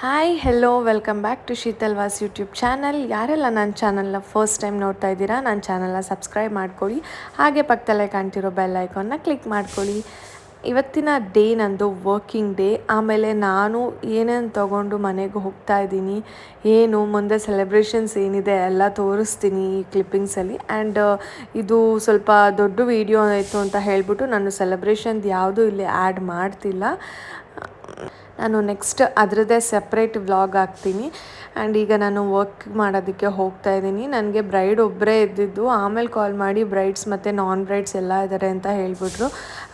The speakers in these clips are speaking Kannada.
Hi hello welcome back to Sheetal was YouTube channel. ಯಾರೆಲ್ಲ ನನ್ನ ಚಾನಲ್ನ ಫಸ್ಟ್ ಟೈಮ್ ನೋಡ್ತಾ ಇದ್ದೀರಾ, ನನ್ನ ಚಾನಲ್ನ ಸಬ್ಸ್ಕ್ರೈಬ್ ಮಾಡ್ಕೊಳ್ಳಿ. ಹಾಗೆ ಪಕ್ಕದಲ್ಲೇ ಕಾಣ್ತಿರೋ ಬೆಲ್ ಐಕಾನ್ನ ಕ್ಲಿಕ್ ಮಾಡ್ಕೊಳ್ಳಿ. ಇವತ್ತಿನ ಡೇ ನಂದು ವರ್ಕಿಂಗ್ ಡೇ. ಆಮೇಲೆ ನಾನು ಏನೇನು ತೊಗೊಂಡು ಮನೆಗೆ ಹೋಗ್ತಾ ಇದ್ದೀನಿ, ಏನು ಮುಂದೆ ಸೆಲೆಬ್ರೇಷನ್ಸ್ ಏನಿದೆ ಎಲ್ಲ ತೋರಿಸ್ತೀನಿ ಈ ಕ್ಲಿಪ್ಪಿಂಗ್ಸಲ್ಲಿ. ಆ್ಯಂಡ್ ಇದು ಸ್ವಲ್ಪ ದೊಡ್ಡ ವೀಡಿಯೋ ಆಯಿತು ಅಂತ ಹೇಳಿಬಿಟ್ಟು ನಾನು ಸೆಲೆಬ್ರೇಷನ್ದು ಯಾವುದೂ ಇಲ್ಲಿ ಆ್ಯಡ್ ಮಾಡ್ತಿಲ್ಲ. ನಾನು ನೆಕ್ಸ್ಟ್ ಅದರದ್ದೇ ಸಪ್ರೇಟ್ ವ್ಲಾಗ್ ಹಾಕ್ತೀನಿ. ಆ್ಯಂಡ್ ಈಗ ನಾನು ವರ್ಕ್ ಮಾಡೋದಕ್ಕೆ ಹೋಗ್ತಾ ಇದ್ದೀನಿ. ನನಗೆ ಬ್ರೈಡ್ ಒಬ್ಬರೇ ಇದ್ದಿದ್ದು, ಆಮೇಲೆ ಕಾಲ್ ಮಾಡಿ ಬ್ರೈಡ್ಸ್ ಮತ್ತು ನಾನ್ ಬ್ರೈಡ್ಸ್ ಎಲ್ಲ ಇದ್ದಾರೆ ಅಂತ ಹೇಳಿಬಿಟ್ರು.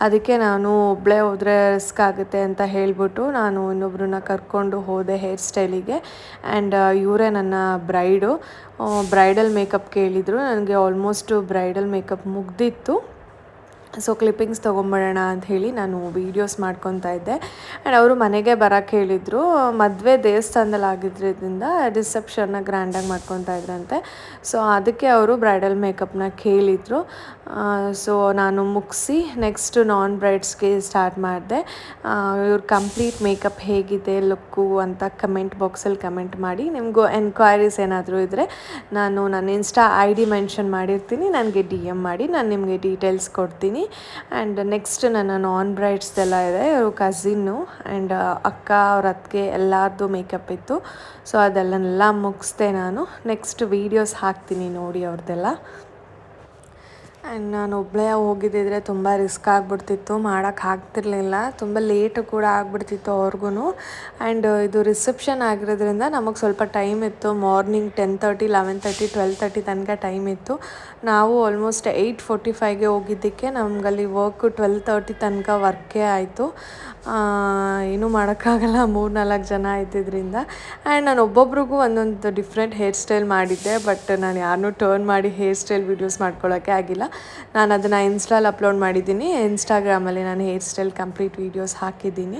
ಅದಕ್ಕೆ ನಾನು ಒಬ್ಬಳೇ ಹೋದರೆ ರಿಸ್ಕ್ ಆಗುತ್ತೆ ಅಂತ ಹೇಳಿಬಿಟ್ಟು ನಾನು ಇನ್ನೊಬ್ಬರನ್ನ ಕರ್ಕೊಂಡು ಹೋದೆ ಹೇರ್ ಸ್ಟೈಲಿಗೆ. ಆ್ಯಂಡ್ ಇವರೇ ನನ್ನ ಬ್ರೈಡಲ್ ಮೇಕಪ್ ಕೇಳಿದರು. ನನಗೆ ಆಲ್ಮೋಸ್ಟು ಬ್ರೈಡಲ್ ಮೇಕಪ್ ಮುಗ್ದಿತ್ತು. ಸೊ ಕ್ಲಿಪ್ಪಿಂಗ್ಸ್ ತೊಗೊಂಬಿಡೋಣ ಅಂತ ಹೇಳಿ ನಾನು ವೀಡಿಯೋಸ್ ಮಾಡ್ಕೊತಾ ಇದ್ದೆ. ಆ್ಯಂಡ್ ಅವರು ಮನೆಗೆ ಬರೋಕ್ಕೆ ಹೇಳಿದರು. ಮದುವೆ ದೇವಸ್ಥಾನದಲ್ಲಿ ಆಗಿದ್ದರಿಂದ ರಿಸೆಪ್ಷನ್ನ ಗ್ರ್ಯಾಂಡಾಗಿ ಮಾಡ್ಕೊತಾ ಇದ್ರಂತೆ. ಸೊ ಅದಕ್ಕೆ ಅವರು ಬ್ರೈಡಲ್ ಮೇಕಪ್ನ ಕೇಳಿದರು. ಸೊ ನಾನು ಮುಗಿಸಿ ನೆಕ್ಸ್ಟ್ ನಾನ್ ಬ್ರೈಡ್ಸ್ಗೆ ಸ್ಟಾರ್ಟ್ ಮಾಡಿದೆ. ಇವ್ರ ಕಂಪ್ಲೀಟ್ ಮೇಕಪ್ ಹೇಗಿದೆ ಲುಕ್ಕು ಅಂತ ಕಮೆಂಟ್ ಬಾಕ್ಸಲ್ಲಿ ಕಮೆಂಟ್ ಮಾಡಿ. ನಿಮಗೂ ಎನ್ಕ್ವೈರೀಸ್ ಏನಾದರೂ ಇದ್ದರೆ ನಾನು ನನ್ನ ಇನ್ಸ್ಟಾ ID ಮೆನ್ಷನ್ ಮಾಡಿರ್ತೀನಿ, ನನಗೆ DM ಮಾಡಿ, ನಾನು ನಿಮಗೆ ಡೀಟೇಲ್ಸ್ ಕೊಡ್ತೀನಿ. ಆ್ಯಂಡ್ ನೆಕ್ಸ್ಟ್ ನನ್ನ ನಾನ್ ಬ್ರೈಡ್ಸ್ದೆಲ್ಲ ಇದೆ. ಇವರು ಕಝಿನ್ನು ಆ್ಯಂಡ್ ಅಕ್ಕ ಅವ್ರ ಅತ್ತಿಗೆ ಎಲ್ಲರದ್ದು ಮೇಕಪ್ ಇತ್ತು. ಸೊ ಅದೆಲ್ಲ ಮುಗಿಸ್ದೆ ನಾನು. ನೆಕ್ಸ್ಟ್ ವೀಡಿಯೋಸ್ ಹಾಕ್ತೀನಿ ನೋಡಿ ಅವ್ರದ್ದೆಲ್ಲ. ಆ್ಯಂಡ್ ನಾನು ಒಬ್ಬಳೇ ಹೋಗಿದ್ದಿದ್ರೆ ತುಂಬ ರಿಸ್ಕ್ ಆಗಿಬಿಡ್ತಿತ್ತು, ಮಾಡೋಕ್ಕಾಗ್ತಿರ್ಲಿಲ್ಲ. ತುಂಬ ಲೇಟು ಕೂಡ ಆಗಿಬಿಡ್ತಿತ್ತು ಅವ್ರಿಗೂ. ಆ್ಯಂಡ್ ಇದು ರಿಸೆಪ್ಷನ್ ಆಗಿರೋದ್ರಿಂದ ನಮಗೆ ಸ್ವಲ್ಪ ಟೈಮ್ ಇತ್ತು. ಮಾರ್ನಿಂಗ್ 10:30, 11:30, 12:30 ತನಕ ಟೈಮ್ ಇತ್ತು. ನಾವು ಆಲ್ಮೋಸ್ಟ್ 8:45ಗೆ ಹೋಗಿದ್ದಕ್ಕೆ ನಮಗಲ್ಲಿ ವರ್ಕು 12:30 ತನಕ ವರ್ಕೇ ಆಯಿತು. ಏನೂ ಮಾಡೋಕ್ಕಾಗಲ್ಲ, 3-4 ಜನ ಇದ್ದಿದ್ದರಿಂದ. ಆ್ಯಂಡ್ ನಾನು ಒಬ್ಬೊಬ್ರಿಗೂ ಒಂದೊಂದು ಡಿಫ್ರೆಂಟ್ ಹೇರ್ ಸ್ಟೈಲ್ ಮಾಡಿದ್ದೆ. ಬಟ್ ನಾನು ಯಾರನ್ನೂ ಟರ್ನ್ ಮಾಡಿ ಹೇರ್ ಸ್ಟೈಲ್ ವೀಡಿಯೋಸ್ ಮಾಡ್ಕೊಳ್ಳೋಕ್ಕೆ ಆಗಿಲ್ಲ. ನಾನು ಅದನ್ನು ಇನ್ಸ್ಟಾಲ್ ಅಪ್ಲೋಡ್ ಮಾಡಿದ್ದೀನಿ. ಇನ್ಸ್ಟಾಗ್ರಾಮಲ್ಲಿ ನಾನು ಹೇರ್ ಸ್ಟೈಲ್ ಕಂಪ್ಲೀಟ್ ವೀಡಿಯೋಸ್ ಹಾಕಿದ್ದೀನಿ.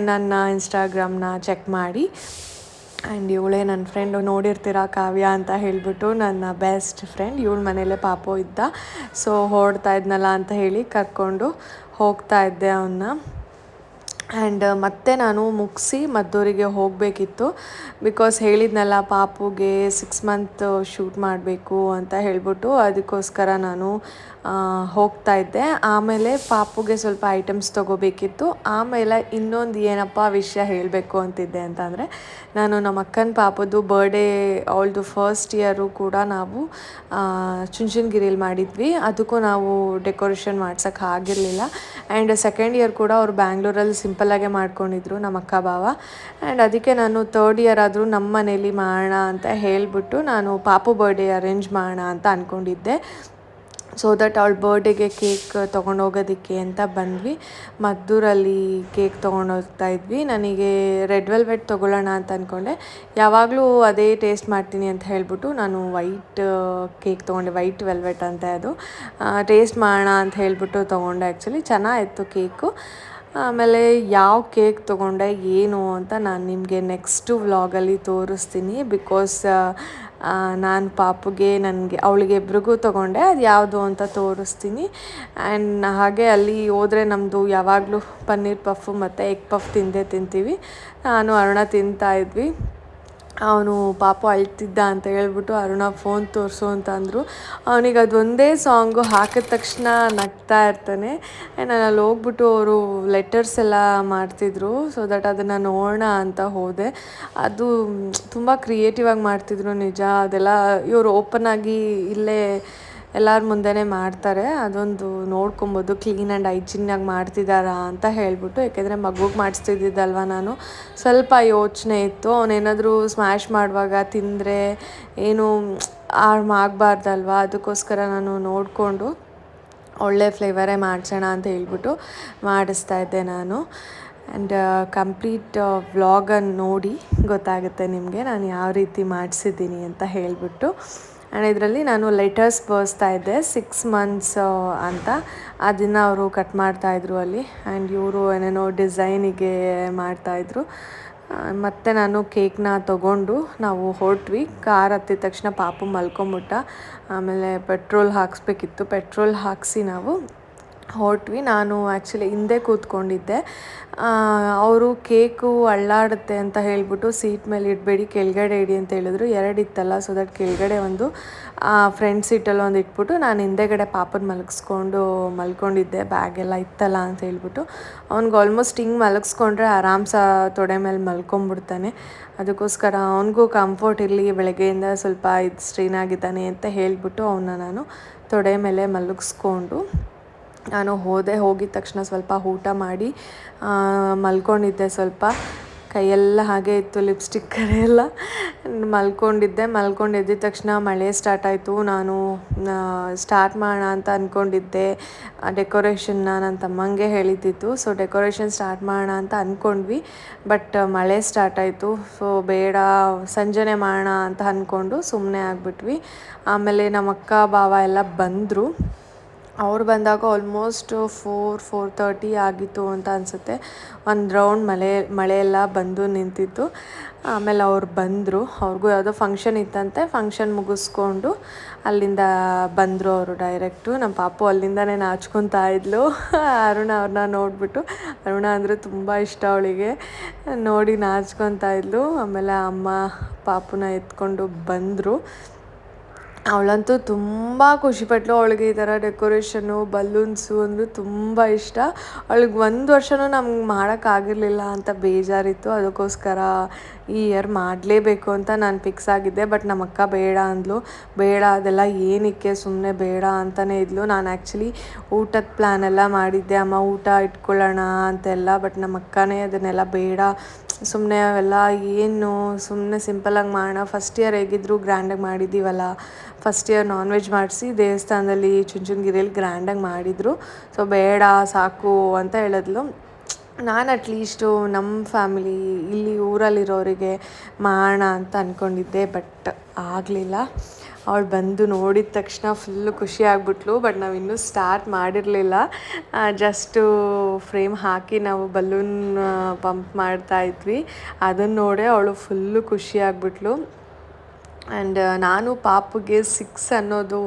ನನ್ನ ಇನ್ಸ್ಟಾಗ್ರಾಮ್ನ ಚೆಕ್ ಮಾಡಿ. ಆ್ಯಂಡ್ ಇವಳೇ ನನ್ನ ಫ್ರೆಂಡು, ನೋಡಿರ್ತೀರ ಕಾವ್ಯ ಅಂತ ಹೇಳಿಬಿಟ್ಟು, ನನ್ನ ಬೆಸ್ಟ್ ಫ್ರೆಂಡ್. ಇವಳ ಮನೇಲೇ ಪಾಪು ಇದ್ದ. ಸೊ ಹೊರಡ್ತಾ ಇದ್ನಲ್ಲ ಅಂತ ಹೇಳಿ ಕರ್ಕೊಂಡು ಹೋಗ್ತಾ ಇದ್ದೆ ಅವನ್ನ. ಆ್ಯಂಡ್ ಮತ್ತೆ ನಾನು ಮುಗಿಸಿ ಮದ್ದೂರಿಗೆ ಹೋಗಬೇಕಿತ್ತು. ಬಿಕಾಸ್ ಹೇಳಿದ್ನಲ್ಲ ಪಾಪುಗೆ 6 ಮಂತ್ ಶೂಟ್ ಮಾಡಬೇಕು ಅಂತ ಹೇಳ್ಬಿಟ್ಟು, ಅದಕ್ಕೋಸ್ಕರ ನಾನು ಹೋಗ್ತಾ ಇದ್ದೆ. ಆಮೇಲೆ ಪಾಪುಗೆ ಸ್ವಲ್ಪ ಐಟಮ್ಸ್ ತೊಗೋಬೇಕಿತ್ತು. ಆಮೇಲೆ ಇನ್ನೊಂದು ಏನಪ್ಪ ವಿಷಯ ಹೇಳಬೇಕು ಅಂತಿದ್ದೆ ಅಂತಂದರೆ, ನಾನು ನಮ್ಮ ಅಕ್ಕನ ಪಾಪದ್ದು ಬರ್ಡೇ, ಅವಳದು ಫಸ್ಟ್ ಇಯರು ಕೂಡ ನಾವು ಚುಂಚನಗಿರಿಯಲ್ಲಿ ಮಾಡಿದ್ವಿ. ಅದಕ್ಕೂ ನಾವು ಡೆಕೋರೇಷನ್ ಮಾಡ್ಸೋಕ್ಕೆ ಆಗಿರಲಿಲ್ಲ. ಆ್ಯಂಡ್ ಸೆಕೆಂಡ್ ಇಯರ್ ಕೂಡ ಅವರು ಬ್ಯಾಂಗ್ಳೂರಲ್ಲಿ ಸಿಂಪಲ್ಲಾಗೆ ಮಾಡ್ಕೊಂಡಿದ್ರು ನಮ್ಮ ಅಕ್ಕ ಬಾವ. ಆ್ಯಂಡ್ ಅದಕ್ಕೆ ನಾನು 3rd ಇಯರ್ ಆದರೂ ನಮ್ಮ ಮನೇಲಿ ಮಾಡೋಣ ಅಂತ ಹೇಳಿಬಿಟ್ಟು ನಾನು ಪಾಪು ಬರ್ಡೇ ಅರೇಂಜ್ ಮಾಡೋಣ ಅಂತ ಅಂದ್ಕೊಂಡಿದ್ದೆ. ಸೊ ದಟ್ ಅವಳ ಬರ್ಡೇಗೆ ಕೇಕ್ ತೊಗೊಂಡೋಗೋದಕ್ಕೆ ಅಂತ ಬಂದ್ವಿ. ಮದ್ದೂರಲ್ಲಿ ಕೇಕ್ ತೊಗೊಂಡೋಗ್ತಾ ಇದ್ವಿ. ನನಗೆ ರೆಡ್ ವೆಲ್ವೆಟ್ ತೊಗೊಳ್ಳೋಣ ಅಂತ ಅಂದ್ಕೊಂಡೆ. ಯಾವಾಗಲೂ ಅದೇ ಟೇಸ್ಟ್ ಮಾಡ್ತೀನಿ ಅಂತ ಹೇಳಿಬಿಟ್ಟು ನಾನು ವೈಟ್ ಕೇಕ್ ತೊಗೊಂಡೆ. ವೈಟ್ ವೆಲ್ವೆಟ್ ಅಂತ ಅದು ಟೇಸ್ಟ್ ಮಾಡೋಣ ಅಂತ ಹೇಳಿಬಿಟ್ಟು ತೊಗೊಂಡೆ. ಆ್ಯಕ್ಚುಲಿ ಚೆನ್ನಾಗಿತ್ತು ಕೇಕು. ಆಮೇಲೆ ಯಾವ ಕೇಕ್ ತೊಗೊಂಡೆ ಏನು ಅಂತ ನಾನು ನಿಮಗೆ ನೆಕ್ಸ್ಟು ವ್ಲಾಗಲ್ಲಿ ತೋರಿಸ್ತೀನಿ. ಬಿಕಾಸ್ ನಾನು ಪಾಪುಗೆ, ನನಗೆ, ಅವಳಿಗೆ ಇಬ್ರಿಗೂ ತೊಗೊಂಡೆ. ಅದು ಯಾವುದು ಅಂತ ತೋರಿಸ್ತೀನಿ. ಆ್ಯಂಡ್ ಹಾಗೆ ಅಲ್ಲಿ ಹೋದರೆ ನಮ್ಮದು ಯಾವಾಗಲೂ ಪನ್ನೀರ್ ಪಫು ಮತ್ತು ಎಗ್ ಪಫ್ ತಿಂತೀವಿ. ನಾನು ಅರುಣ ತಿಂತಾಯಿದ್ವಿ. ಅವನು ಪಾಪು ಅಳ್ತಿದ್ದ ಅಂತ ಹೇಳ್ಬಿಟ್ಟು ಅರುಣ ಫೋನ್ ತೋರಿಸು ಅಂತ ಅಂದರು. ಅವನಿಗೆ ಅದೊಂದೇ ಸಾಂಗು ಹಾಕಿದ ತಕ್ಷಣ ನಗ್ತಾ ಇರ್ತಾನೆ. ನಾನು ಅಲ್ಲಿ ಹೋಗ್ಬಿಟ್ಟು ಅವರು ಲೆಟರ್ಸ್ ಎಲ್ಲ ಮಾಡ್ತಿದ್ರು. ಸೊ ದಟ್ ಅದನ್ನು ನೋಡೋಣ ಅಂತ ಹೋದೆ. ಅದು ತುಂಬ ಕ್ರಿಯೇಟಿವ್ ಆಗಿ ಮಾಡ್ತಿದ್ರು ನಿಜ. ಅದೆಲ್ಲ ಇವರು ಓಪನ್ ಆಗಿ ಇಲ್ಲೇ ಎಲ್ಲರ ಮುಂದೆನೇ ಮಾಡ್ತಾರೆ. ಅದೊಂದು ನೋಡ್ಕೊಬೋದು ಕ್ಲೀನ್ ಆ್ಯಂಡ್ ಹೈಜಿನ್ನಾಗಿ ಮಾಡ್ತಿದ್ದಾರಾ ಅಂತ ಹೇಳ್ಬಿಟ್ಟು. ಯಾಕೆಂದರೆ ಮಗುಗೆ ಮಾಡಿಸ್ತಿದ್ದಿದ್ದಲ್ವ ನಾನು. ಸ್ವಲ್ಪ ಯೋಚನೆ ಇತ್ತು, ಅವನೇನಾದರೂ ಸ್ಮ್ಯಾಶ್ ಮಾಡುವಾಗ ತಿಂದರೆ ಏನು ಆಗಬಾರ್ದಲ್ವ. ಅದಕ್ಕೋಸ್ಕರ ನಾನು ನೋಡಿಕೊಂಡು ಒಳ್ಳೆ ಫ್ಲೇವರೇ ಮಾಡಿಸೋಣ ಅಂತ ಹೇಳ್ಬಿಟ್ಟು ಮಾಡಿಸ್ತಾ ಇದ್ದೆ ನಾನು. ಆ್ಯಂಡ್ ಕಂಪ್ಲೀಟ್ ವ್ಲಾಗನ್ನು ನೋಡಿ ಗೊತ್ತಾಗುತ್ತೆ ನಿಮಗೆ ನಾನು ಯಾವ ರೀತಿ ಮಾಡಿಸಿದ್ದೀನಿ ಅಂತ ಹೇಳಿಬಿಟ್ಟು. ಆ್ಯಂಡ್ ಇದರಲ್ಲಿ ನಾನು ಲೆಟರ್ಸ್ ಬರ್ಸ್ತಾ ಇದ್ದೆ 6 ಮಂತ್ಸ್ ಅಂತ. ಅದನ್ನು ಅವರು ಕಟ್ ಮಾಡ್ತಾಯಿದ್ರು ಅಲ್ಲಿ. ಆ್ಯಂಡ್ ಇವರು ಏನೇನೋ ಡಿಸೈನಿಗೆ ಮಾಡ್ತಾಯಿದ್ರು. ಮತ್ತು ನಾನು ಕೇಕ್ನ ತೊಗೊಂಡು ನಾವು ಹೊರಟ್ವಿ. ಕಾರ್ ಹತ್ತಿದ ತಕ್ಷಣ ಪಾಪು ಮಲ್ಕೊಂಬಿಟ್ಟ. ಆಮೇಲೆ ಪೆಟ್ರೋಲ್ ಹಾಕಿಸ್ಬೇಕಿತ್ತು. ಪೆಟ್ರೋಲ್ ಹಾಕಿಸಿ ನಾವು ಹೊರಟ್ವಿ. ನಾನು ಆ್ಯಕ್ಚುಲಿ ಹಿಂದೆ ಕೂತ್ಕೊಂಡಿದ್ದೆ. ಅವರು ಕೇಕು ಅಳ್ಳಾಡುತ್ತೆ ಅಂತ ಹೇಳಿಬಿಟ್ಟು ಸೀಟ್ ಮೇಲೆ ಇಡಬೇಡಿ, ಕೆಳಗಡೆ ಇಡಿ ಅಂತ ಹೇಳಿದ್ರು. 2 ಇತ್ತಲ್ಲ, ಸೊ ದಟ್ ಕೆಳಗಡೆ ಒಂದು ಫ್ರಂಟ್ ಸೀಟಲ್ಲಿ ಒಂದು ಇಟ್ಬಿಟ್ಟು ನಾನು ಹಿಂದೆಗಡೆ ಪಾಪನ ಮಲ್ಕೊಂಡಿದ್ದೆ, ಬ್ಯಾಗೆಲ್ಲ ಇತ್ತಲ್ಲ ಅಂತ ಹೇಳ್ಬಿಟ್ಟು. ಅವ್ನಿಗೆ ಆಲ್ಮೋಸ್ಟ್ ಹಿಂಗೆ ಮಲಗಿಸ್ಕೊಂಡ್ರೆ ಆರಾಮ್ಸ ತೊಡೆ ಮೇಲೆ ಮಲ್ಕೊಂಬಿಡ್ತಾನೆ. ಅದಕ್ಕೋಸ್ಕರ ಅವನಿಗೂ ಕಂಫರ್ಟ್ ಇರಲಿ, ಬೆಳಗ್ಗೆಯಿಂದ ಸ್ವಲ್ಪ ಸ್ಟ್ರೈನ್ ಆಗಿದ್ದಾನೆ ಅಂತ ಹೇಳಿಬಿಟ್ಟು ಅವನ್ನ ನಾನು ತೊಡೆ ಮೇಲೆ ಮಲಗಿಸ್ಕೊಂಡು ನಾನು ಹೋಗಿದ ತಕ್ಷಣ ಸ್ವಲ್ಪ ಊಟ ಮಾಡಿ ಮಲ್ಕೊಂಡಿದ್ದೆ. ಸ್ವಲ್ಪ ಕೈಯೆಲ್ಲ ಹಾಗೆ ಇತ್ತು, ಲಿಪ್ಸ್ಟಿಕ್ ಎಲ್ಲ ಮಲ್ಕೊಂಡು ಎದ್ದಿದ ತಕ್ಷಣ ಮಳೆ ಸ್ಟಾರ್ಟ್ ಆಯಿತು. ನಾನು ಸ್ಟಾರ್ಟ್ ಮಾಡೋಣ ಅಂತ ಅಂದ್ಕೊಂಡಿದ್ದೆ ಡೆಕೋರೇಷನ್ನ. ನನ್ನ ತಮ್ಮಂಗೆ ಹೇಳಿದ್ದಿತ್ತು. ಸೊ ಡೆಕೋರೇಷನ್ ಸ್ಟಾರ್ಟ್ ಮಾಡೋಣ ಅಂತ ಅಂದ್ಕೊಂಡ್ವಿ, ಬಟ್ ಮಳೆ ಸ್ಟಾರ್ಟ್ ಆಯಿತು. ಸೊ ಬೇಡ, ಸಂಜೆನೇ ಮಾಡೋಣ ಅಂತ ಅಂದ್ಕೊಂಡು ಸುಮ್ಮನೆ ಆಗಿಬಿಟ್ವಿ. ಆಮೇಲೆ ನಮ್ಮ ಅಕ್ಕ ಭಾವ ಎಲ್ಲ ಬಂದರು. ಅವ್ರು ಬಂದಾಗ ಆಲ್ಮೋಸ್ಟ್ 4:30 ಆಗಿತ್ತು ಅಂತ ಅನಿಸುತ್ತೆ. ಒಂದು ರೌಂಡ್ ಮಳೆಯೆಲ್ಲ ಬಂದು ನಿಂತಿತ್ತು. ಆಮೇಲೆ ಅವ್ರು ಬಂದರು. ಅವ್ರಿಗೂ ಯಾವುದೋ ಫಂಕ್ಷನ್ ಇತ್ತಂತೆ. ಫಂಕ್ಷನ್ ಮುಗಿಸ್ಕೊಂಡು ಅಲ್ಲಿಂದ ಬಂದರು ಅವರು ಡೈರೆಕ್ಟು. ನಮ್ಮ ಪಾಪು ಅಲ್ಲಿಂದನೇ ನಾಚ್ಕೊತಾ ಇದ್ಲು ಅರುಣ ಅವ್ರನ್ನ ನೋಡಿಬಿಟ್ಟು. ಅರುಣ ಅಂದರೆ ತುಂಬ ಇಷ್ಟ ಅವಳಿಗೆ, ನೋಡಿ ನಾಚ್ಕೊತಾ ಇದ್ಲು. ಆಮೇಲೆ ಅಮ್ಮ ಪಾಪುನ ಎತ್ಕೊಂಡು ಬಂದರು. ಅವಳಂತೂ ತುಂಬ ಖುಷಿಪಟ್ಲು. ಅವಳಿಗೆ ಈ ಥರ ಡೆಕೋರೇಷನ್ನು, ಬಲೂನ್ಸು ಅಂದರೆ ತುಂಬ ಇಷ್ಟ. ಅವಳಿಗೆ 1 ವರ್ಷವೂ ನಮ್ಗೆ ಮಾಡೋಕ್ಕಾಗಿರಲಿಲ್ಲ ಅಂತ ಬೇಜಾರಿತ್ತು. ಅದಕ್ಕೋಸ್ಕರ ಈ ಇಯರ್ ಮಾಡಲೇಬೇಕು ಅಂತ ನಾನು ಫಿಕ್ಸ್ ಆಗಿದ್ದೆ. ಬಟ್ ನಮ್ಮ ಅಕ್ಕ ಬೇಡ ಅಂದ್ಲು. ಬೇಡ, ಅದೆಲ್ಲ ಏನಕ್ಕೆ, ಸುಮ್ಮನೆ ಬೇಡ ಅಂತಲೇ ಇದ್ಲು. ನಾನು ಆ್ಯಕ್ಚುಲಿ ಊಟದ ಪ್ಲ್ಯಾನ್ ಎಲ್ಲ ಮಾಡಿದ್ದೆ, ಅಮ್ಮ ಊಟ ಇಟ್ಕೊಳ್ಳೋಣ ಅಂತೆಲ್ಲ. ಬಟ್ ನಮ್ಮ ಅಕ್ಕನೇ ಅದನ್ನೆಲ್ಲ ಬೇಡ, ಸುಮ್ಮನೆ ಅವೆಲ್ಲ ಏನು, ಸುಮ್ಮನೆ ಸಿಂಪಲಾಗಿ ಮಾಡೋಣ. ಫಸ್ಟ್ ಇಯರ್ ಹೇಗಿದ್ರು ಗ್ರ್ಯಾಂಡಾಗಿ ಮಾಡಿದ್ದೀವಲ್ಲ, ಫಸ್ಟ್ ಇಯರ್ ನಾನ್ ವೆಜ್ ಮಾಡಿಸಿ ದೇವಸ್ಥಾನದಲ್ಲಿ ಚುಂಚನಗಿರಿಯಲ್ಲಿ ಗ್ರ್ಯಾಂಡಾಗಿ ಮಾಡಿದರು. ಸೊ ಬೇಡ, ಸಾಕು ಅಂತ ಹೇಳಿದ್ಲು. ನಾನು ಅಟ್ಲೀಸ್ಟು ನಮ್ಮ ಫ್ಯಾಮಿಲಿ ಇಲ್ಲಿ ಊರಲ್ಲಿರೋರಿಗೆ ಮಾಡೋಣ ಅಂತ ಅಂದ್ಕೊಂಡಿದ್ದೆ, ಬಟ್ ಆಗಲಿಲ್ಲ. ಅವಳು ಬಂದು ನೋಡಿದ ತಕ್ಷಣ ಫುಲ್ಲು ಖುಷಿ ಆಗಿಬಿಟ್ಲು. ಬಟ್ ನಾವು ಇನ್ನೂ ಸ್ಟಾರ್ಟ್ ಮಾಡಿರಲಿಲ್ಲ. ಜಸ್ಟು ಫ್ರೇಮ್ ಹಾಕಿ ನಾವು ಬಲೂನ್ ಪಂಪ್ ಮಾಡ್ತಾಯಿದ್ವಿ. ಅದನ್ನು ನೋಡೇ ಅವಳು ಫುಲ್ಲು ಖುಷಿ ಆಗಿಬಿಟ್ಲು. ಆ್ಯಂಡ್ ನಾನು ಪಾಪುಗೆ 6 ಅನ್ನೋದು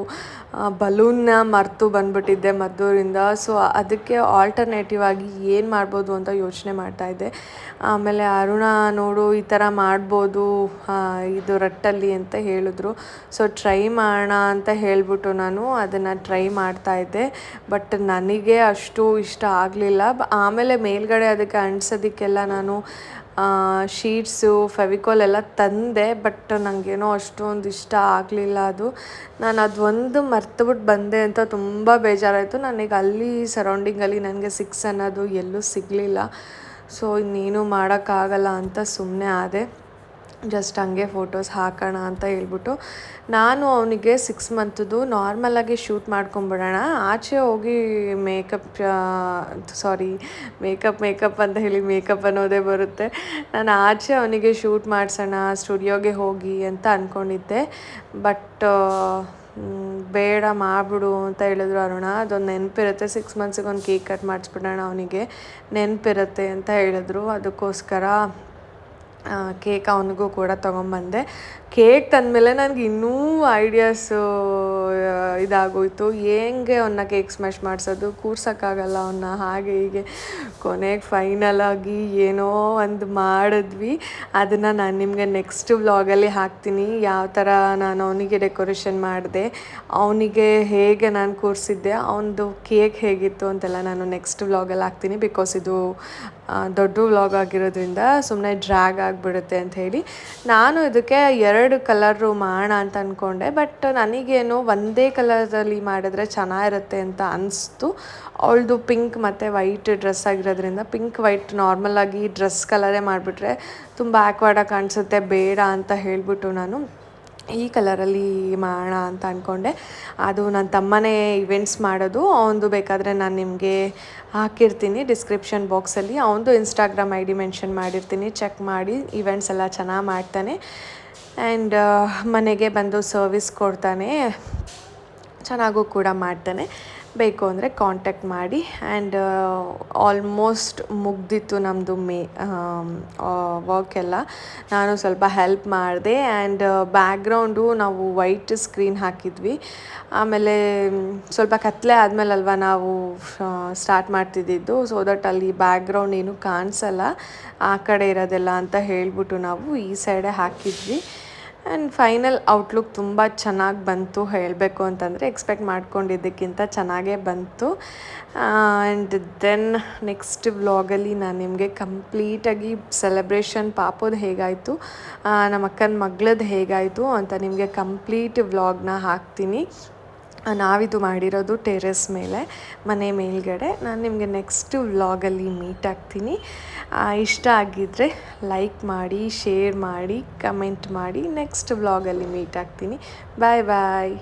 ಬಲೂನ್ನ ಮರೆತು ಬಂದುಬಿಟ್ಟಿದ್ದೆ ಮದ್ದೂರಿಂದ. ಸೊ ಅದಕ್ಕೆ ಆಲ್ಟರ್ನೇಟಿವ್ ಆಗಿ ಏನು ಮಾಡ್ಬೋದು ಅಂತ ಯೋಚನೆ ಮಾಡ್ತಾಯಿದ್ದೆ. ಆಮೇಲೆ ಅರುಣ ನೋಡು ಈ ಥರ ಮಾಡ್ಬೋದು ಇದು ರಟ್ಟಲ್ಲಿ ಅಂತ ಹೇಳಿದ್ರು. ಸೊ ಟ್ರೈ ಮಾಡೋಣ ಅಂತ ಹೇಳಿಬಿಟ್ಟು ನಾನು ಅದನ್ನು ಟ್ರೈ ಮಾಡ್ತಾಯಿದ್ದೆ. ಬಟ್ ನನಗೆ ಅಷ್ಟು ಇಷ್ಟ ಆಗಲಿಲ್ಲ. ಆಮೇಲೆ ಮೇಲ್ಗಡೆ ಅದಕ್ಕೆ ಅಂಟಿಸೋದಕ್ಕೆಲ್ಲ ನಾನು ಶೀಟ್ಸು, ಫೆವಿಕಾಲ್ ಎಲ್ಲ ತಂದೆ. ಬಟ್ ನನಗೇನೋ ಅಷ್ಟೊಂದು ಇಷ್ಟ ಆಗಲಿಲ್ಲ ಅದು. ನಾನು ಅದೊಂದು ಮರ್ತುಬಿಟ್ಟು ಬಂದೆ ಅಂತ ತುಂಬ ಬೇಜಾರಾಯಿತು. ನನಗೆ ಅಲ್ಲಿ ಸರೌಂಡಿಂಗಲ್ಲಿ ನನಗೆ 6 ಅನ್ನೋದು ಎಲ್ಲೂ ಸಿಗಲಿಲ್ಲ. ಸೊ ಇನ್ನೇನು ಮಾಡೋಕ್ಕಾಗಲ್ಲ ಅಂತ ಸುಮ್ಮನೆ ಆದೆ. ಜಸ್ಟ್ ಹಂಗೆ ಫೋಟೋಸ್ ಹಾಕೋಣ ಅಂತ ಹೇಳ್ಬಿಟ್ಟು ನಾನು ಅವನಿಗೆ 6 ಮಂತದ್ದು ನಾರ್ಮಲಾಗಿ ಶೂಟ್ ಮಾಡ್ಕೊಂಬಿಡೋಣ, ಆಚೆ ಹೋಗಿ ಮೇಕಪ್ ಅಂತ ಹೇಳಿ ಮೇಕಪ್ ಅನ್ನೋದೇ ಬರುತ್ತೆ. ನಾನು ಆಚೆ ಅವನಿಗೆ ಶೂಟ್ ಮಾಡಿಸೋಣ ಸ್ಟುಡಿಯೋಗೆ ಹೋಗಿ ಅಂತ ಅಂದ್ಕೊಂಡಿದ್ದೆ. ಬಟ್ ಬೇಡ, ಮಾಡಿಬಿಡು ಅಂತ ಹೇಳಿದ್ರು ಅರುಣ. ಅದೊಂದು ನೆನಪಿರುತ್ತೆ, 6 ಮಂತ್ಸಿಗೆ ಒಂದು ಕೇಕ್ ಕಟ್ ಮಾಡಿಸ್ಬಿಡೋಣ, ಅವನಿಗೆ ನೆನಪಿರುತ್ತೆ ಅಂತ ಹೇಳಿದ್ರು. ಅದಕ್ಕೋಸ್ಕರ ಕೇಕ್ ಅವನಿಗೂ ಕೂಡ ತೊಗೊಂಬಂದೆ. ಕೇಕ್ ತಂದಮೇಲೆ ನನಗೆ ಇನ್ನೂ ಐಡಿಯಾಸು ಇದಾಗೋಯಿತು. ಹೆಂಗೆ ಅವನ್ನ ಕೇಕ್ ಸ್ಮ್ಯಾಶ್ ಮಾಡಿಸೋದು, ಕೂರ್ಸೋಕ್ಕಾಗಲ್ಲ ಅವನ್ನ, ಹಾಗೆ ಹೀಗೆ. ಕೊನೆಗೆ ಫೈನಲಾಗಿ ಏನೋ ಒಂದು ಮಾಡಿದ್ವಿ. ಅದನ್ನು ನಾನು ನಿಮಗೆ ನೆಕ್ಸ್ಟ್ ವ್ಲಾಗಲ್ಲಿ ಹಾಕ್ತೀನಿ. ಯಾವ ಥರ ನಾನು ಅವನಿಗೆ ಡೆಕೋರೇಷನ್ ಮಾಡಿದೆ, ಅವನಿಗೆ ಹೇಗೆ ನಾನು ಕೂರಿಸಿದ್ದೆ, ಅವನದು ಕೇಕ್ ಹೇಗಿತ್ತು ಅಂತೆಲ್ಲ ನಾನು ನೆಕ್ಸ್ಟ್ ವ್ಲಾಗಲ್ಲಿ ಹಾಕ್ತೀನಿ. ಬಿಕಾಸ್ ಇದು ದೊಡ್ಡ ವ್ಲಾಗ್ ಆಗಿರೋದ್ರಿಂದ ಸುಮ್ಮನೆ ಡ್ರ್ಯಾಗ್ ಆಗಿಬಿಡುತ್ತೆ ಅಂಥೇಳಿ ನಾನು ಇದಕ್ಕೆ 2 ಕಲರು ಮಾಡೋಣ ಅಂತ ಅಂದ್ಕೊಂಡೆ. ಬಟ್ ನನಗೇನು ಒಂದೇ ಕಲರಲ್ಲಿ ಮಾಡಿದ್ರೆ ಚೆನ್ನಾಗಿರುತ್ತೆ ಅಂತ ಅನಿಸ್ತು. ಅವಳದು ಪಿಂಕ್ ಮತ್ತು ವೈಟ್ ಡ್ರೆಸ್ ಆಗಿರೋದ್ರಿಂದ ಪಿಂಕ್ ವೈಟ್ ನಾರ್ಮಲಾಗಿ ಡ್ರೆಸ್ ಕಲರೇ ಮಾಡಿಬಿಟ್ರೆ ತುಂಬ ಆಕ್ವರ್ಡಾಗಿ ಕಾಣಿಸುತ್ತೆ, ಬೇಡ ಅಂತ ಹೇಳಿಬಿಟ್ಟು ನಾನು ಈ ಕಲರಲ್ಲಿ ಮಾಡೋಣ ಅಂತ ಅಂದ್ಕೊಂಡೆ. ಅದು ನನ್ನ ತಮ್ಮನೇ ಇವೆಂಟ್ಸ್ ಮಾಡೋದು. ಅವನದು ಬೇಕಾದರೆ ನಾನು ನಿಮಗೆ ಹಾಕಿರ್ತೀನಿ ಡಿಸ್ಕ್ರಿಪ್ಷನ್ ಬಾಕ್ಸಲ್ಲಿ. ಅವನದು ಇನ್ಸ್ಟಾಗ್ರಾಮ್ ID ಮೆನ್ಷನ್ ಮಾಡಿರ್ತೀನಿ, ಚೆಕ್ ಮಾಡಿ. ಇವೆಂಟ್ಸ್ ಎಲ್ಲ ಚೆನ್ನಾಗಿ ಮಾಡ್ತಾನೆ. ಆ್ಯಂಡ್ ಮನೆಗೆ ಬಂದು ಸರ್ವಿಸ್ ಕೊಡ್ತಾನೆ, ಚೆನ್ನಾಗೂ ಕೂಡ ಮಾಡ್ತಾನೆ. ಬೇಕು ಅಂದರೆ ಕಾಂಟ್ಯಾಕ್ಟ್ ಮಾಡಿ. ಆ್ಯಂಡ್ ಆಲ್ಮೋಸ್ಟ್ ಮುಗ್ದಿತ್ತು ನಮ್ಮದು ವರ್ಕ್ ಎಲ್ಲ. ನಾನು ಸ್ವಲ್ಪ ಹೆಲ್ಪ್ ಮಾಡಿದೆ. ಆ್ಯಂಡ್ ಬ್ಯಾಕ್ಗ್ರೌಂಡು ನಾವು ವೈಟ್ ಸ್ಕ್ರೀನ್ ಹಾಕಿದ್ವಿ. ಆಮೇಲೆ ಸ್ವಲ್ಪ ಕತ್ತಲೆ ಆದಮೇಲೆ ಅಲ್ವಾ ನಾವು ಸ್ಟಾರ್ಟ್ ಮಾಡ್ತಿದ್ದಿದ್ದು, ಸೊ ದಟ್ ಅಲ್ಲಿ ಬ್ಯಾಕ್ಗ್ರೌಂಡ್ ಏನು ಕಾಣಿಸಲ್ಲ ಆ ಕಡೆ ಇರೋದೆಲ್ಲ ಅಂತ ಹೇಳ್ಬಿಟ್ಟು ನಾವು ಈ ಸೈಡೇ ಹಾಕಿದ್ವಿ. ಆ್ಯಂಡ್ ಫೈನಲ್ ಔಟ್ಲುಕ್ ತುಂಬ ಚೆನ್ನಾಗಿ ಬಂತು. ಹೇಳಬೇಕು ಅಂತಂದರೆ ಎಕ್ಸ್ಪೆಕ್ಟ್ ಮಾಡ್ಕೊಂಡಿದ್ದಕ್ಕಿಂತ ಚೆನ್ನಾಗೇ ಬಂತು. ಆ್ಯಂಡ್ ದೆನ್ ನೆಕ್ಸ್ಟ್ ವ್ಲಾಗಲ್ಲಿ ನಾನು ನಿಮಗೆ ಕಂಪ್ಲೀಟಾಗಿ ಸೆಲೆಬ್ರೇಷನ್ ಪಾಪೋದು ಹೇಗಾಯಿತು, ನಮ್ಮ ಅಕ್ಕನ ಮಗಳದ್ದು ಹೇಗಾಯಿತು ಅಂತ ನಿಮಗೆ ಕಂಪ್ಲೀಟ್ ವ್ಲಾಗ್ನ ಹಾಕ್ತೀನಿ. ನಾವಿದು ಮಾಡಿರೋದು ಟೆರೆಸ್ ಮೇಲೆ, ಮನೆ ಮೇಲ್ಗಡೆ. ನಾನು ನಿಮಗೆ ನೆಕ್ಸ್ಟ್ ವ್ಲಾಗಲ್ಲಿ ಮೀಟ್ ಆಗ್ತೀನಿ. ಇಷ್ಟ ಆಗಿದ್ದರೆ ಲೈಕ್ ಮಾಡಿ, ಶೇರ್ ಮಾಡಿ, ಕಮೆಂಟ್ ಮಾಡಿ. ನೆಕ್ಸ್ಟ್ ವ್ಲಾಗಲ್ಲಿ ಮೀಟ್ ಆಗ್ತೀನಿ. ಬಾಯ್ ಬಾಯ್.